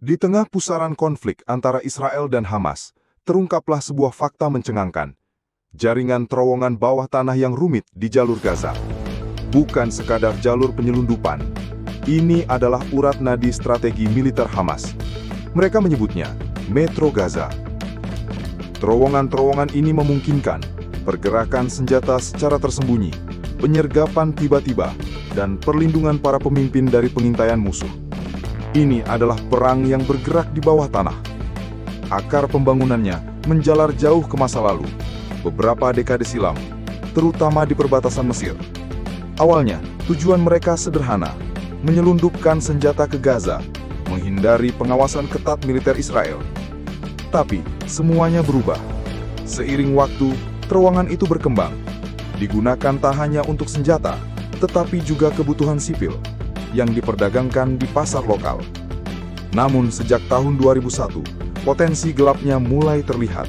Di tengah pusaran konflik antara Israel dan Hamas, terungkaplah sebuah fakta mencengangkan. Jaringan terowongan bawah tanah yang rumit di jalur Gaza. Bukan sekadar jalur penyelundupan. Ini adalah urat nadi strategi militer Hamas. Mereka menyebutnya Metro Gaza. Terowongan-terowongan ini memungkinkan pergerakan senjata secara tersembunyi, penyergapan tiba-tiba, dan perlindungan para pemimpin dari pengintaian musuh. Ini adalah perang yang bergerak di bawah tanah. Akar pembangunannya menjalar jauh ke masa lalu, beberapa dekade silam, terutama di perbatasan Mesir. Awalnya, tujuan mereka sederhana, menyelundupkan senjata ke Gaza, menghindari pengawasan ketat militer Israel. Tapi, semuanya berubah. Seiring waktu, terowongan itu berkembang, digunakan tak hanya untuk senjata, tetapi juga kebutuhan sipil yang diperdagangkan di pasar lokal. Namun sejak tahun 2001, potensi gelapnya mulai terlihat.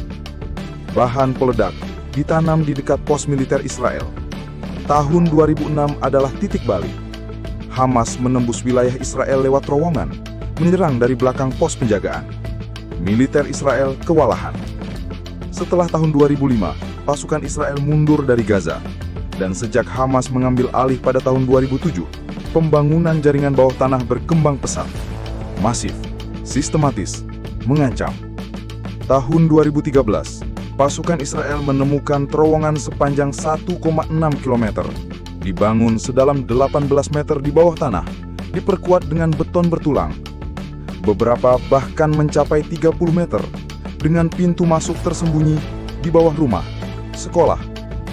Bahan peledak ditanam di dekat pos militer Israel. Tahun 2006 adalah titik balik. Hamas menembus wilayah Israel lewat terowongan, menyerang dari belakang pos penjagaan. Militer Israel kewalahan. Setelah tahun 2005, pasukan Israel mundur dari Gaza. Dan sejak Hamas mengambil alih pada tahun 2007, pembangunan jaringan bawah tanah berkembang pesat, masif, sistematis, mengancam. Tahun 2013, pasukan Israel menemukan terowongan sepanjang 1,6 km, dibangun sedalam 18 meter di bawah tanah, diperkuat dengan beton bertulang. Beberapa bahkan mencapai 30 meter, dengan pintu masuk tersembunyi di bawah rumah, sekolah,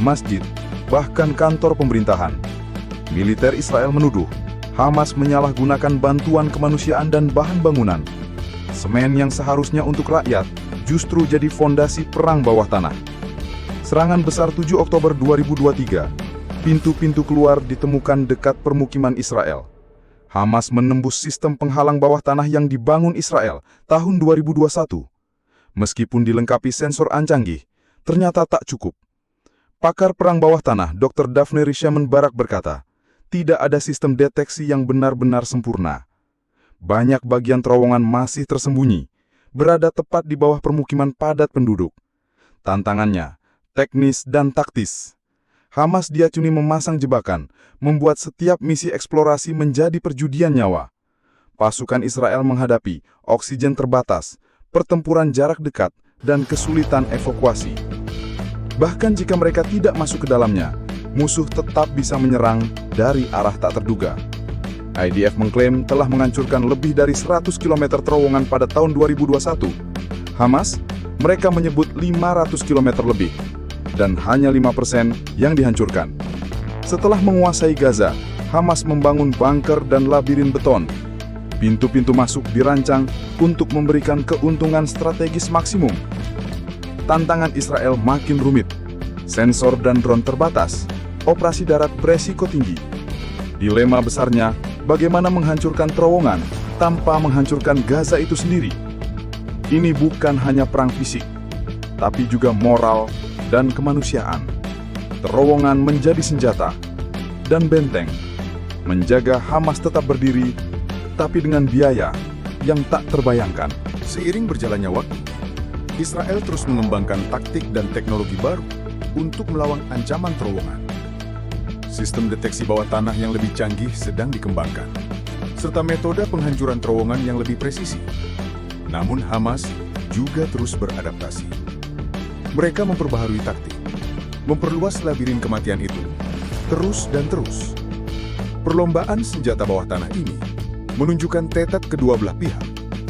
masjid, bahkan kantor pemerintahan. Militer Israel menuduh Hamas menyalahgunakan bantuan kemanusiaan dan bahan bangunan. Semen yang seharusnya untuk rakyat justru jadi fondasi perang bawah tanah. Serangan besar 7 Oktober 2023, pintu-pintu keluar ditemukan dekat permukiman Israel. Hamas menembus sistem penghalang bawah tanah yang dibangun Israel tahun 2021. Meskipun dilengkapi sensor canggih, ternyata tak cukup. Pakar perang bawah tanah Dr. Daphne Rishaman Barak berkata, tidak ada sistem deteksi yang benar-benar sempurna. Banyak bagian terowongan masih tersembunyi, berada tepat di bawah permukiman padat penduduk. Tantangannya, teknis dan taktis. Hamas diacuni memasang jebakan, membuat setiap misi eksplorasi menjadi perjudian nyawa. Pasukan Israel menghadapi oksigen terbatas, pertempuran jarak dekat, dan kesulitan evakuasi. Bahkan jika mereka tidak masuk ke dalamnya, musuh tetap bisa menyerang dari arah tak terduga. IDF mengklaim telah menghancurkan lebih dari 100 km terowongan pada tahun 2021. Hamas, mereka menyebut 500 km lebih, dan hanya 5% yang dihancurkan. Setelah menguasai Gaza, Hamas membangun bunker dan labirin beton. Pintu-pintu masuk dirancang untuk memberikan keuntungan strategis maksimum. Tantangan Israel makin rumit. Sensor dan drone terbatas. Operasi darat beresiko tinggi. Dilema besarnya, bagaimana menghancurkan terowongan tanpa menghancurkan Gaza itu sendiri. Ini bukan hanya perang fisik, tapi juga moral dan kemanusiaan. Terowongan menjadi senjata dan benteng, menjaga Hamas tetap berdiri, tapi dengan biaya yang tak terbayangkan. Seiring berjalannya waktu, Israel terus mengembangkan taktik dan teknologi baru untuk melawan ancaman terowongan. Sistem deteksi bawah tanah yang lebih canggih sedang dikembangkan, serta metode penghancuran terowongan yang lebih presisi. Namun Hamas juga terus beradaptasi. Mereka memperbaharui taktik, memperluas labirin kematian itu, terus dan terus. Perlombaan senjata bawah tanah ini menunjukkan tekad kedua belah pihak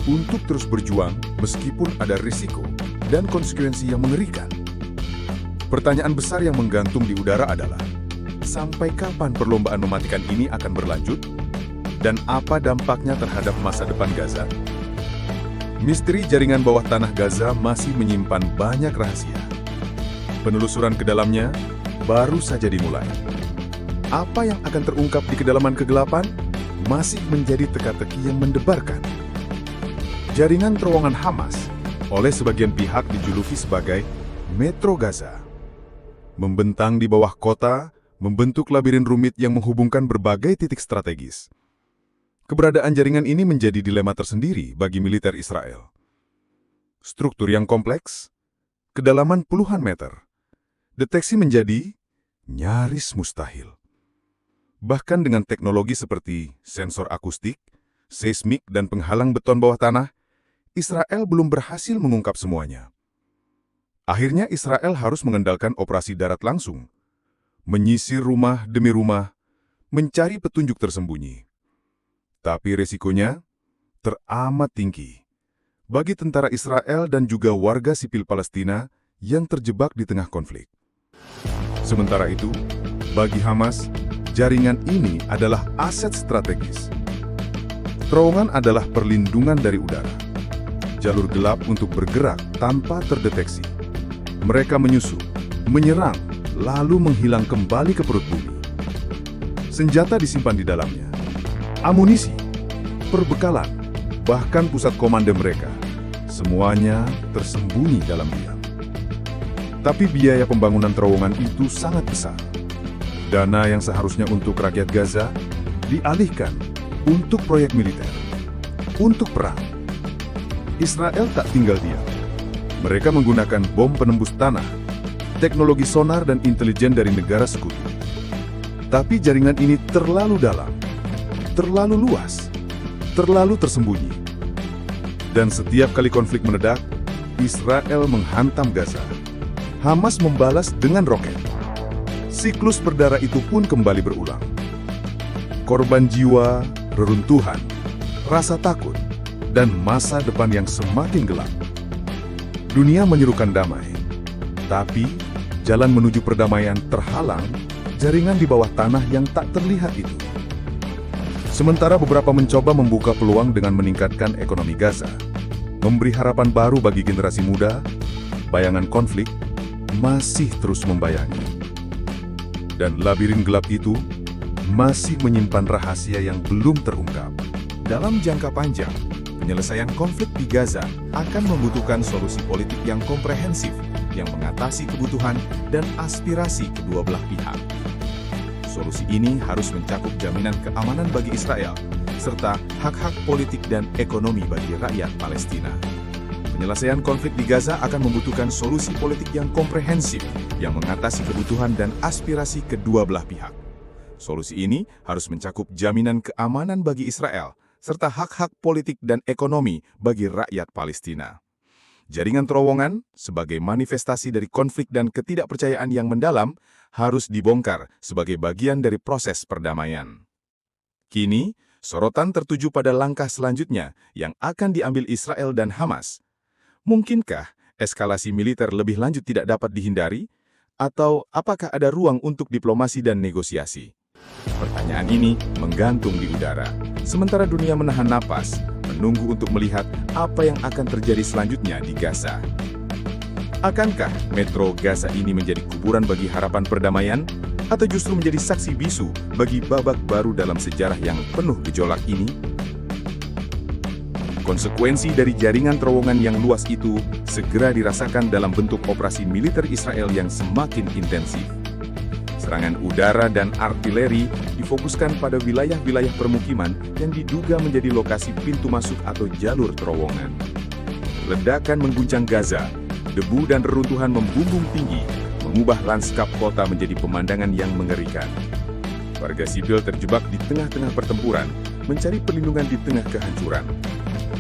untuk terus berjuang meskipun ada risiko dan konsekuensi yang mengerikan. Pertanyaan besar yang menggantung di udara adalah, sampai kapan perlombaan mematikan ini akan berlanjut? Dan apa dampaknya terhadap masa depan Gaza? Misteri jaringan bawah tanah Gaza masih menyimpan banyak rahasia. Penelusuran ke dalamnya baru saja dimulai. Apa yang akan terungkap di kedalaman kegelapan masih menjadi teka-teki yang mendebarkan. Jaringan terowongan Hamas oleh sebagian pihak dijuluki sebagai Metro Gaza. Membentang di bawah kota, membentuk labirin rumit yang menghubungkan berbagai titik strategis. Keberadaan jaringan ini menjadi dilema tersendiri bagi militer Israel. Struktur yang kompleks, kedalaman puluhan meter, deteksi menjadi nyaris mustahil. Bahkan dengan teknologi seperti sensor akustik, seismik, dan penghalang beton bawah tanah, Israel belum berhasil mengungkap semuanya. Akhirnya Israel harus mengandalkan operasi darat langsung, menyisir rumah demi rumah, mencari petunjuk tersembunyi. Tapi resikonya teramat tinggi bagi tentara Israel dan juga warga sipil Palestina yang terjebak di tengah konflik. Sementara itu, bagi Hamas, jaringan ini adalah aset strategis. Terowongan adalah perlindungan dari udara, jalur gelap untuk bergerak tanpa terdeteksi. Mereka menyusup, menyerang, lalu menghilang kembali ke perut bumi. Senjata disimpan di dalamnya, amunisi, perbekalan, bahkan pusat komando mereka, semuanya tersembunyi dalam diam. Tapi biaya pembangunan terowongan itu sangat besar. Dana yang seharusnya untuk rakyat Gaza dialihkan untuk proyek militer, untuk perang. Israel tak tinggal diam. Mereka menggunakan bom penembus tanah, teknologi sonar dan intelijen dari negara sekutu. Tapi jaringan ini terlalu dalam, terlalu luas, terlalu tersembunyi. Dan setiap kali konflik meledak, Israel menghantam Gaza. Hamas membalas dengan roket. Siklus berdarah itu pun kembali berulang. Korban jiwa, reruntuhan, rasa takut, dan masa depan yang semakin gelap. Dunia menyerukan damai, tapi jalan menuju perdamaian terhalang jaringan di bawah tanah yang tak terlihat itu. Sementara beberapa mencoba membuka peluang dengan meningkatkan ekonomi Gaza, memberi harapan baru bagi generasi muda, bayangan konflik masih terus membayangi. Dan labirin gelap itu masih menyimpan rahasia yang belum terungkap. Dalam jangka panjang, penyelesaian konflik di Gaza akan membutuhkan solusi politik yang komprehensif yang mengatasi kebutuhan dan aspirasi kedua belah pihak. Solusi ini harus mencakup jaminan keamanan bagi Israel, serta hak-hak politik dan ekonomi bagi rakyat Palestina. Penyelesaian konflik di Gaza akan membutuhkan solusi politik yang komprehensif yang mengatasi kebutuhan dan aspirasi kedua belah pihak. Solusi ini harus mencakup jaminan keamanan bagi Israel, serta hak-hak politik dan ekonomi bagi rakyat Palestina. Jaringan terowongan, sebagai manifestasi dari konflik dan ketidakpercayaan yang mendalam, harus dibongkar sebagai bagian dari proses perdamaian. Kini, sorotan tertuju pada langkah selanjutnya yang akan diambil Israel dan Hamas. Mungkinkah eskalasi militer lebih lanjut tidak dapat dihindari? Atau apakah ada ruang untuk diplomasi dan negosiasi? Pertanyaan ini menggantung di udara, sementara dunia menahan napas, menunggu untuk melihat apa yang akan terjadi selanjutnya di Gaza. Akankah metro Gaza ini menjadi kuburan bagi harapan perdamaian, atau justru menjadi saksi bisu bagi babak baru dalam sejarah yang penuh gejolak ini? Konsekuensi dari jaringan terowongan yang luas itu segera dirasakan dalam bentuk operasi militer Israel yang semakin intensif. Serangan udara dan artileri difokuskan pada wilayah-wilayah permukiman yang diduga menjadi lokasi pintu masuk atau jalur terowongan. Ledakan mengguncang Gaza, debu dan reruntuhan membumbung tinggi, mengubah lanskap kota menjadi pemandangan yang mengerikan. Warga sipil terjebak di tengah-tengah pertempuran, mencari perlindungan di tengah kehancuran.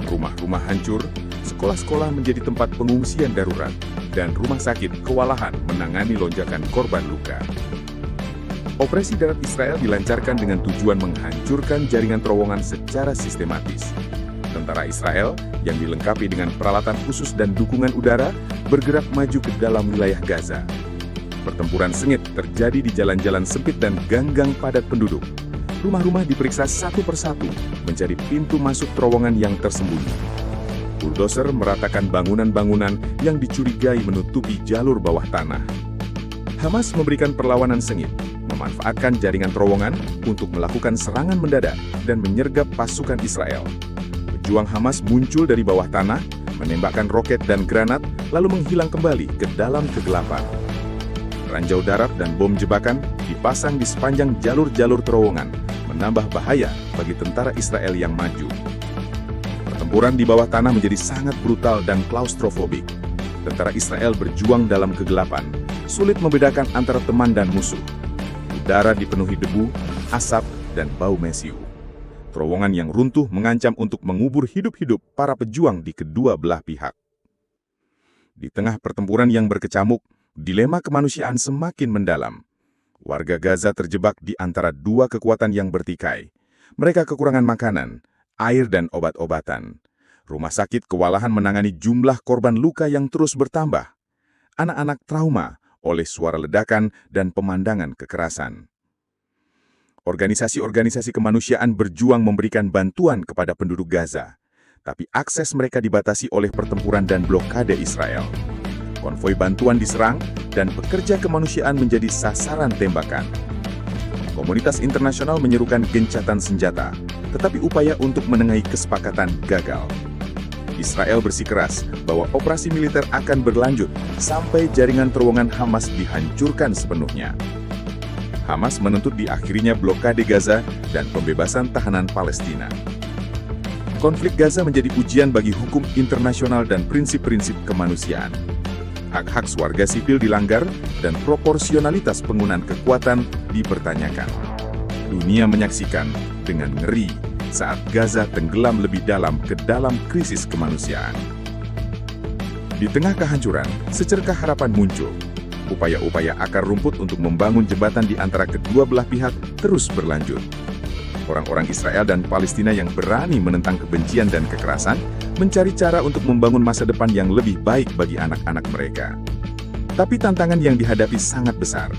Rumah-rumah hancur, sekolah-sekolah menjadi tempat pengungsian darurat, dan rumah sakit kewalahan menangani lonjakan korban luka. Operasi darat Israel dilancarkan dengan tujuan menghancurkan jaringan terowongan secara sistematis. Tentara Israel yang dilengkapi dengan peralatan khusus dan dukungan udara bergerak maju ke dalam wilayah Gaza. Pertempuran sengit terjadi di jalan-jalan sempit dan gang-gang padat penduduk. Rumah-rumah diperiksa satu persatu, mencari pintu masuk terowongan yang tersembunyi. Bulldozer meratakan bangunan-bangunan yang dicurigai menutupi jalur bawah tanah. Hamas memberikan perlawanan sengit, memanfaatkan jaringan terowongan untuk melakukan serangan mendadak dan menyergap pasukan Israel. Pejuang Hamas muncul dari bawah tanah, menembakkan roket dan granat, lalu menghilang kembali ke dalam kegelapan. Ranjau darat dan bom jebakan dipasang di sepanjang jalur-jalur terowongan, menambah bahaya bagi tentara Israel yang maju. Pertempuran di bawah tanah menjadi sangat brutal dan klaustrofobik. Tentara Israel berjuang dalam kegelapan, sulit membedakan antara teman dan musuh. Udara dipenuhi debu, asap, dan bau mesiu. Terowongan yang runtuh mengancam untuk mengubur hidup-hidup para pejuang di kedua belah pihak. Di tengah pertempuran yang berkecamuk, dilema kemanusiaan semakin mendalam. Warga Gaza terjebak di antara dua kekuatan yang bertikai. Mereka kekurangan makanan, air, dan obat-obatan. Rumah sakit kewalahan menangani jumlah korban luka yang terus bertambah. Anak-anak trauma oleh suara ledakan dan pemandangan kekerasan. Organisasi-organisasi kemanusiaan berjuang memberikan bantuan kepada penduduk Gaza, tapi akses mereka dibatasi oleh pertempuran dan blokade Israel. Konvoi bantuan diserang dan pekerja kemanusiaan menjadi sasaran tembakan. Komunitas internasional menyerukan gencatan senjata, tetapi upaya untuk menengahi kesepakatan gagal. Israel bersikeras bahwa operasi militer akan berlanjut sampai jaringan terowongan Hamas dihancurkan sepenuhnya. Hamas menuntut diakhirinya blokade Gaza dan pembebasan tahanan Palestina. Konflik Gaza menjadi ujian bagi hukum internasional dan prinsip-prinsip kemanusiaan. Hak-hak warga sipil dilanggar dan proporsionalitas penggunaan kekuatan dipertanyakan. Dunia menyaksikan dengan ngeri saat Gaza tenggelam lebih dalam ke dalam krisis kemanusiaan. Di tengah kehancuran, secerkah harapan muncul. Upaya-upaya akar rumput untuk membangun jembatan di antara kedua belah pihak terus berlanjut. Orang-orang Israel dan Palestina yang berani menentang kebencian dan kekerasan mencari cara untuk membangun masa depan yang lebih baik bagi anak-anak mereka. Tapi tantangan yang dihadapi sangat besar.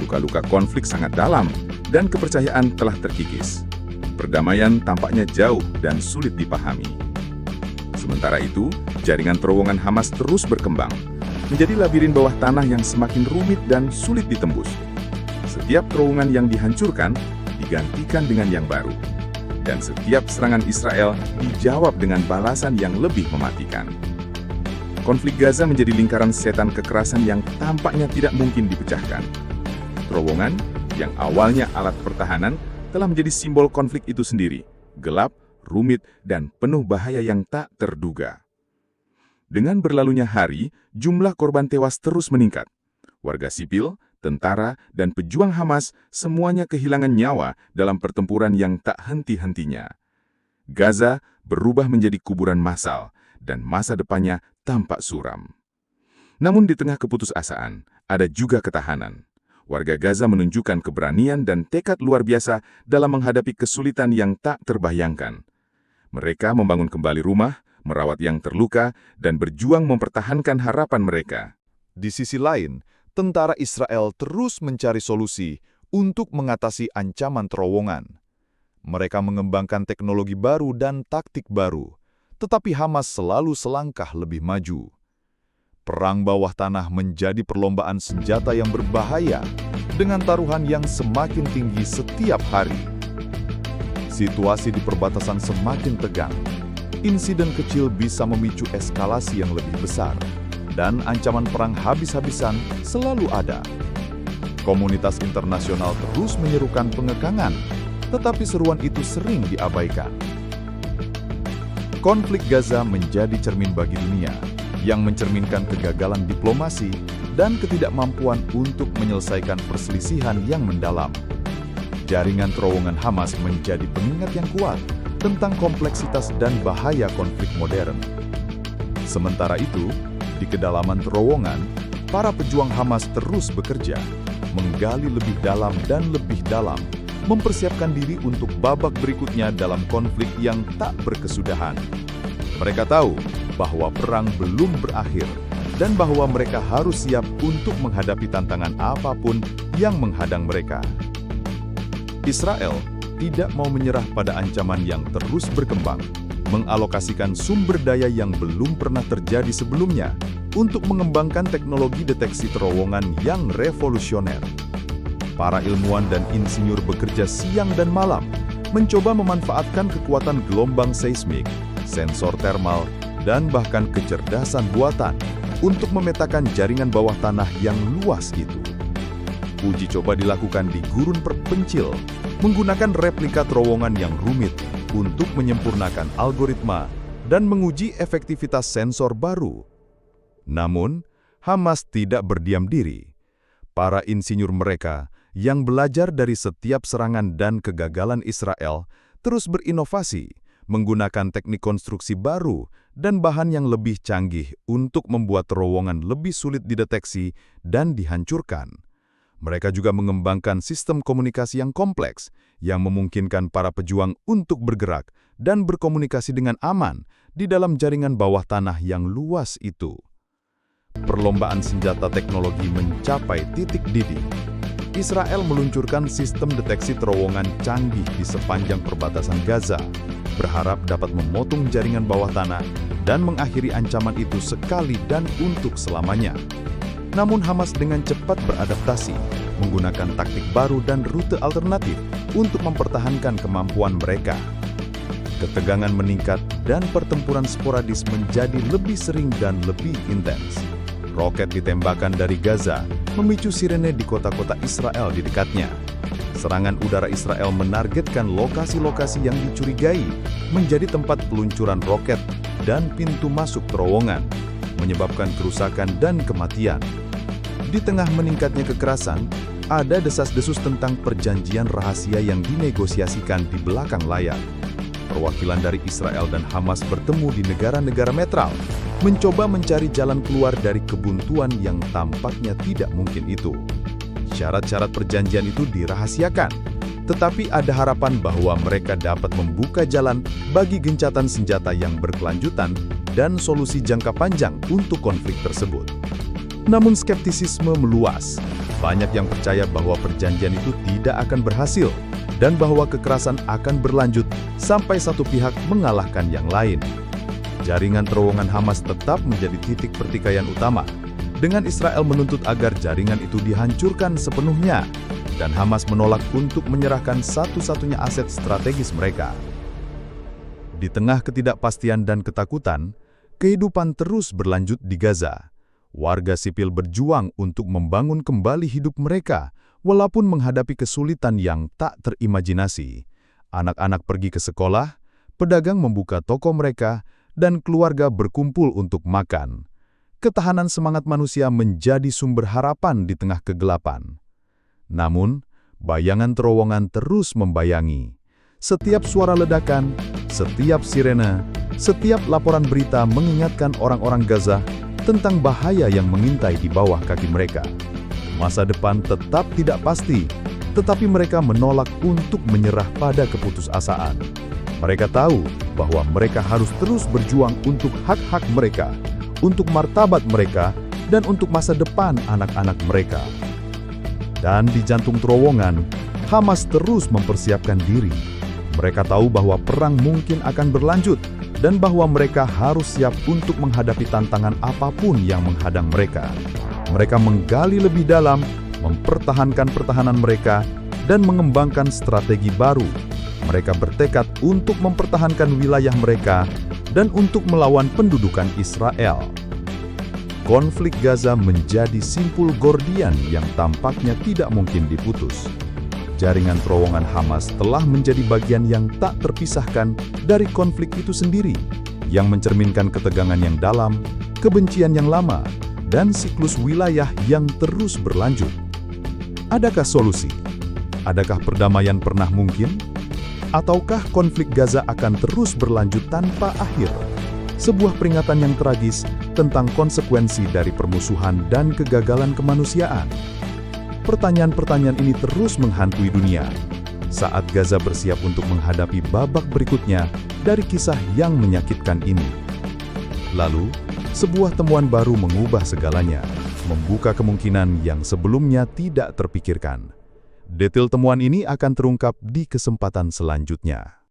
Luka-luka konflik sangat dalam dan kepercayaan telah terkikis. Perdamaian tampaknya jauh dan sulit dipahami. Sementara itu, jaringan terowongan Hamas terus berkembang, menjadi labirin bawah tanah yang semakin rumit dan sulit ditembus. Setiap terowongan yang dihancurkan digantikan dengan yang baru. Dan setiap serangan Israel dijawab dengan balasan yang lebih mematikan. Konflik Gaza menjadi lingkaran setan kekerasan yang tampaknya tidak mungkin dipecahkan. Terowongan yang awalnya alat pertahanan telah menjadi simbol konflik itu sendiri, gelap, rumit, dan penuh bahaya yang tak terduga. Dengan berlalunya hari, jumlah korban tewas terus meningkat. Warga sipil, tentara, dan pejuang Hamas semuanya kehilangan nyawa dalam pertempuran yang tak henti-hentinya. Gaza berubah menjadi kuburan massal, dan masa depannya tampak suram. Namun di tengah keputusasaan, ada juga ketahanan. Warga Gaza menunjukkan keberanian dan tekad luar biasa dalam menghadapi kesulitan yang tak terbayangkan. Mereka membangun kembali rumah, merawat yang terluka, dan berjuang mempertahankan harapan mereka. Di sisi lain, tentara Israel terus mencari solusi untuk mengatasi ancaman terowongan. Mereka mengembangkan teknologi baru dan taktik baru, tetapi Hamas selalu selangkah lebih maju. Perang bawah tanah menjadi perlombaan senjata yang berbahaya dengan taruhan yang semakin tinggi setiap hari. Situasi di perbatasan semakin tegang. Insiden kecil bisa memicu eskalasi yang lebih besar, dan ancaman perang habis-habisan selalu ada. Komunitas internasional terus menyerukan pengekangan, tetapi seruan itu sering diabaikan. Konflik Gaza menjadi cermin bagi dunia, yang mencerminkan kegagalan diplomasi dan ketidakmampuan untuk menyelesaikan perselisihan yang mendalam. Jaringan terowongan Hamas menjadi pengingat yang kuat tentang kompleksitas dan bahaya konflik modern. Sementara itu, di kedalaman terowongan, para pejuang Hamas terus bekerja, menggali lebih dalam dan lebih dalam, mempersiapkan diri untuk babak berikutnya dalam konflik yang tak berkesudahan. Mereka tahu bahwa perang belum berakhir dan bahwa mereka harus siap untuk menghadapi tantangan apapun yang menghadang mereka. Israel tidak mau menyerah pada ancaman yang terus berkembang, mengalokasikan sumber daya yang belum pernah terjadi sebelumnya untuk mengembangkan teknologi deteksi terowongan yang revolusioner. Para ilmuwan dan insinyur bekerja siang dan malam, mencoba memanfaatkan kekuatan gelombang seismik, sensor termal, dan bahkan kecerdasan buatan untuk memetakan jaringan bawah tanah yang luas itu. Uji coba dilakukan di gurun terpencil, menggunakan replika terowongan yang rumit untuk menyempurnakan algoritma dan menguji efektivitas sensor baru. Namun, Hamas tidak berdiam diri. Para insinyur mereka yang belajar dari setiap serangan dan kegagalan Israel terus berinovasi, menggunakan teknik konstruksi baru dan bahan yang lebih canggih untuk membuat terowongan lebih sulit dideteksi dan dihancurkan. Mereka juga mengembangkan sistem komunikasi yang kompleks yang memungkinkan para pejuang untuk bergerak dan berkomunikasi dengan aman di dalam jaringan bawah tanah yang luas itu. Perlombaan senjata teknologi mencapai titik didih. Israel meluncurkan sistem deteksi terowongan canggih di sepanjang perbatasan Gaza, berharap dapat memotong jaringan bawah tanah dan mengakhiri ancaman itu sekali dan untuk selamanya. Namun Hamas dengan cepat beradaptasi, menggunakan taktik baru dan rute alternatif untuk mempertahankan kemampuan mereka. Ketegangan meningkat dan pertempuran sporadis menjadi lebih sering dan lebih intens. Roket ditembakkan dari Gaza, memicu sirene di kota-kota Israel di dekatnya. Serangan udara Israel menargetkan lokasi-lokasi yang dicurigai menjadi tempat peluncuran roket dan pintu masuk terowongan, menyebabkan kerusakan dan kematian. Di tengah meningkatnya kekerasan, ada desas-desus tentang perjanjian rahasia yang dinegosiasikan di belakang layar. Perwakilan dari Israel dan Hamas bertemu di negara-negara netral, mencoba mencari jalan keluar dari kebuntuan yang tampaknya tidak mungkin itu. Syarat-syarat perjanjian itu dirahasiakan, tetapi ada harapan bahwa mereka dapat membuka jalan bagi gencatan senjata yang berkelanjutan dan solusi jangka panjang untuk konflik tersebut. Namun skeptisisme meluas. Banyak yang percaya bahwa perjanjian itu tidak akan berhasil dan bahwa kekerasan akan berlanjut sampai satu pihak mengalahkan yang lain. Jaringan terowongan Hamas tetap menjadi titik pertikaian utama, dengan Israel menuntut agar jaringan itu dihancurkan sepenuhnya, dan Hamas menolak untuk menyerahkan satu-satunya aset strategis mereka. Di tengah ketidakpastian dan ketakutan, kehidupan terus berlanjut di Gaza. Warga sipil berjuang untuk membangun kembali hidup mereka, walaupun menghadapi kesulitan yang tak terimajinasi. Anak-anak pergi ke sekolah, pedagang membuka toko mereka, dan keluarga berkumpul untuk makan. Ketahanan semangat manusia menjadi sumber harapan di tengah kegelapan. Namun, bayangan terowongan terus membayangi. Setiap suara ledakan, setiap sirene, setiap laporan berita mengingatkan orang-orang Gaza tentang bahaya yang mengintai di bawah kaki mereka. Masa depan tetap tidak pasti, tetapi mereka menolak untuk menyerah pada keputusasaan. Mereka tahu bahwa mereka harus terus berjuang untuk hak-hak mereka, untuk martabat mereka, dan untuk masa depan anak-anak mereka. Dan di jantung terowongan, Hamas terus mempersiapkan diri. Mereka tahu bahwa perang mungkin akan berlanjut, dan bahwa mereka harus siap untuk menghadapi tantangan apapun yang menghadang mereka. Mereka menggali lebih dalam, mempertahankan pertahanan mereka, dan mengembangkan strategi baru. Mereka bertekad untuk mempertahankan wilayah mereka dan untuk melawan pendudukan Israel. Konflik Gaza menjadi simpul Gordian yang tampaknya tidak mungkin diputus. Jaringan terowongan Hamas telah menjadi bagian yang tak terpisahkan dari konflik itu sendiri, yang mencerminkan ketegangan yang dalam, kebencian yang lama, dan siklus wilayah yang terus berlanjut. Adakah solusi? Adakah perdamaian pernah mungkin? Ataukah konflik Gaza akan terus berlanjut tanpa akhir? Sebuah peringatan yang tragis tentang konsekuensi dari permusuhan dan kegagalan kemanusiaan. Pertanyaan-pertanyaan ini terus menghantui dunia saat Gaza bersiap untuk menghadapi babak berikutnya dari kisah yang menyakitkan ini. Lalu, sebuah temuan baru mengubah segalanya, membuka kemungkinan yang sebelumnya tidak terpikirkan. Detail temuan ini akan terungkap di kesempatan selanjutnya.